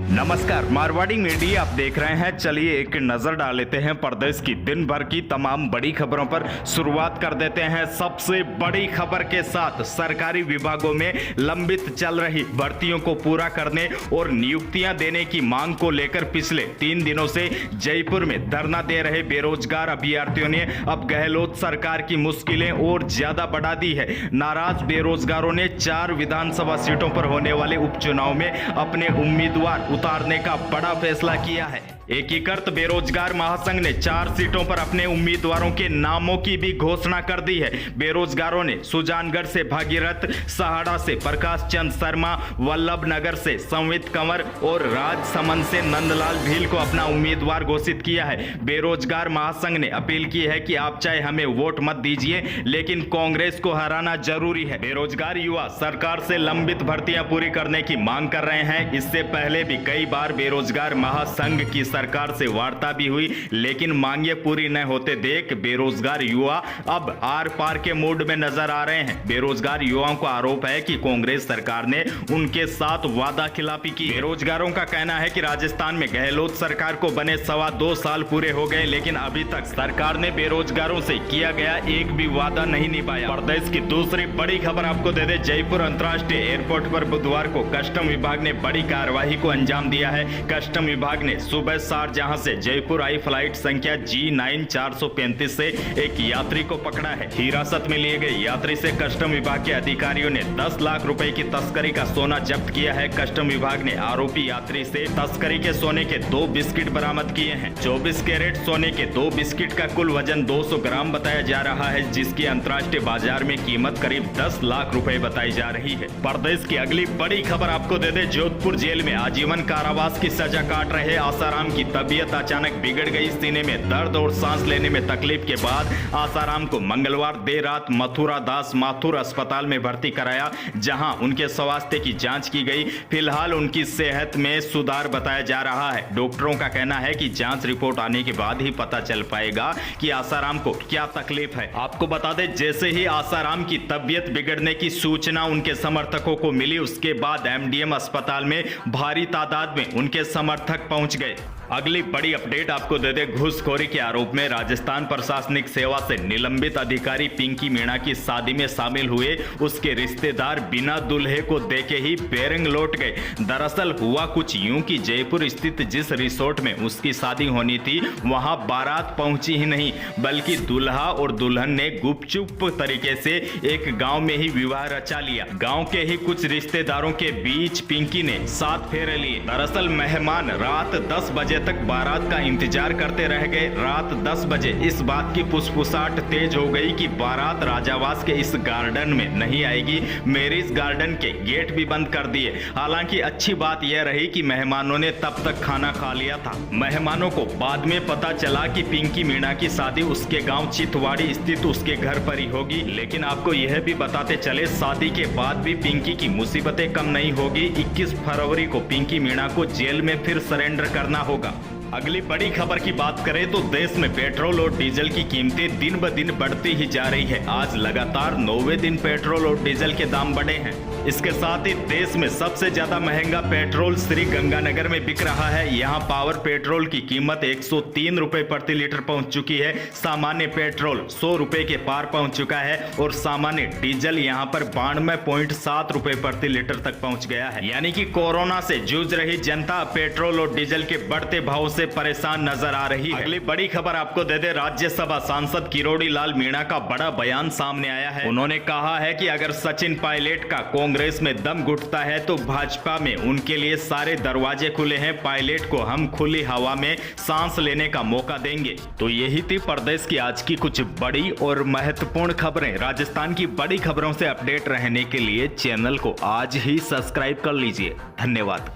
नमस्कार, मारवाड़ी मीडिया आप देख रहे हैं। चलिए एक नजर डाल लेते हैं प्रदेश की दिन भर की तमाम बड़ी खबरों पर। शुरुआत कर देते हैं सबसे बड़ी खबर के साथ। सरकारी विभागों में लंबित चल रही भर्तियों को पूरा करने और नियुक्तियां देने की मांग को लेकर पिछले 3 दिनों से जयपुर में धरना दे रहे बेरोजगार अभ्यर्थियों ने अब गहलोत सरकार की मुश्किलें और ज्यादा बढ़ा दी है। नाराज बेरोजगारों ने 4 विधानसभा सीटों पर होने वाले उपचुनाव में अपने उम्मीदवार उतारने का बड़ा फैसला किया है। एकीकृत बेरोजगार महासंघ ने 4 सीटों पर अपने उम्मीदवारों के नामों की भी घोषणा कर दी है। बेरोजगारों ने सुजानगढ़ से भागीरथ, सहाड़ा से प्रकाश चंद शर्मा, वल्लभ नगर से संवित कंवर और राजसमंद से नंदलाल भील को अपना उम्मीदवार घोषित किया है। बेरोजगार महासंघ ने अपील की है कि आप चाहे हमें वोट मत दीजिए, लेकिन कांग्रेस को हराना जरूरी है। बेरोजगार युवा सरकार से लंबित भर्तियां पूरी करने की मांग कर रहे हैं। इससे पहले भी कई बार बेरोजगार महासंघ की सरकार से वार्ता भी हुई, लेकिन मांगे पूरी न होते देख बेरोजगार युवा अब आर पार के मूड में नजर आ रहे हैं। बेरोजगार युवाओं का आरोप है कि कांग्रेस सरकार ने उनके साथ वादा खिलाफी की। बेरोजगारों का कहना है कि राजस्थान में गहलोत सरकार को बने 2.25 साल पूरे हो गए, लेकिन अभी तक सरकार ने बेरोजगारों से किया गया एक भी वादा नहीं निभाया। प्रदेश की दूसरी बड़ी खबर आपको दे दे। जयपुर अंतर्राष्ट्रीय एयरपोर्ट पर बुधवार को कस्टम विभाग ने बड़ी कार्रवाई को अंजाम दिया है। कस्टम विभाग ने सुबह शारजाह से जयपुर आई फ्लाइट संख्या G9 435 से एक यात्री को पकड़ा है। हिरासत में लिए गए यात्री से कस्टम विभाग के अधिकारियों ने 10 लाख रुपए की तस्करी का सोना जब्त किया है। कस्टम विभाग ने आरोपी यात्री से तस्करी के सोने के 2 बिस्किट बरामद किए हैं। 24 कैरेट सोने के 2 बिस्किट का कुल वजन 200 ग्राम बताया जा रहा है, जिसकी अंतर्राष्ट्रीय बाजार में कीमत करीब 10 लाख रुपए बताई जा रही है। प्रदेश की अगली बड़ी खबर आपको दे दे। जोधपुर जेल में आजीवन कारावास की सजा काट रहे आसाराम की तबीयत अचानक बिगड़ गई। सीने में दर्द और सांस लेने में तकलीफ के बाद आसाराम को मंगलवार देर रात मथुरा दास माथुर अस्पताल में भर्ती कराया, जहां उनके स्वास्थ्य की जांच की गई। फिलहाल उनकी सेहत में सुधार बताया जा रहा है। डॉक्टरों का कहना है कि जांच रिपोर्ट आने के बाद ही पता चल पाएगा कि आसाराम को क्या तकलीफ है। आपको बता दें, जैसे ही आसाराम की तबीयत बिगड़ने की सूचना उनके समर्थकों को मिली, उसके बाद MDM अस्पताल में भारी तादाद में उनके समर्थक पहुंच गए। अगली बड़ी अपडेट आपको दे दे। घूसखोरी के आरोप में राजस्थान प्रशासनिक सेवा से निलंबित अधिकारी पिंकी मीणा की शादी में शामिल हुए उसके रिश्तेदार बिना दूल्हे को देखे ही बेरंग लौट गए। दरअसल हुआ कुछ यूं कि जयपुर स्थित जिस रिसोर्ट में उसकी शादी होनी थी, वहां बारात पहुंची ही नहीं, बल्कि दूल्हा और दुल्हन ने गुपचुप तरीके से एक गांव में ही विवाह रचा लिया। गांव के ही कुछ रिश्तेदारों के बीच पिंकी ने 7 फेरे लिए। दरअसल मेहमान रात 10 बजे तक बारात का इंतजार करते रह गए। रात 10 बजे इस बात की फुसफुसाहट तेज हो गई कि बारात राजावास के इस गार्डन में नहीं आएगी। मैरिज गार्डन के गेट भी बंद कर दिए। हालांकि अच्छी बात यह रही कि मेहमानों ने तब तक खाना खा लिया था। मेहमानों को बाद में पता चला कि पिंकी मीणा की शादी उसके गांव चितवाड़ी स्थित उसके घर पर ही होगी। लेकिन आपको यह भी बताते चले, शादी के बाद भी पिंकी की मुसीबतें कम नहीं होगी। 21 फरवरी को पिंकी मीणा को जेल में फिर सरेंडर करना होगा। अगली बड़ी खबर की बात करें तो देश में पेट्रोल और डीजल की कीमतें दिन ब दिन बढ़ती ही जा रही है। आज लगातार 9वें दिन पेट्रोल और डीजल के दाम बढ़े हैं। इसके साथ ही देश में सबसे ज्यादा महंगा पेट्रोल श्री गंगानगर में बिक रहा है। यहाँ पावर पेट्रोल की कीमत 103 रुपए प्रति लीटर पहुंच चुकी है। सामान्य पेट्रोल 100 रुपए के पार पहुंच चुका है और सामान्य डीजल यहाँ पर 92.7 रुपए प्रति लीटर तक पहुंच गया है। यानी कि कोरोना से जूझ रही जनता पेट्रोल और डीजल के बढ़ते भाव से परेशान नजर आ रही है। अगली बड़ी खबर आपको दे दे। राज्यसभा सांसद किरोड़ी लाल मीणा का बड़ा बयान सामने आया है। उन्होंने कहा है कि अगर सचिन पायलट का कांग्रेस में दम घुटता है तो भाजपा में उनके लिए सारे दरवाजे खुले हैं। पायलट को हम खुली हवा में सांस लेने का मौका देंगे। तो यही थी प्रदेश की आज की कुछ बड़ी और महत्वपूर्ण खबरें। राजस्थान की बड़ी खबरों से अपडेट रहने के लिए चैनल को आज ही सब्सक्राइब कर लीजिए। धन्यवाद।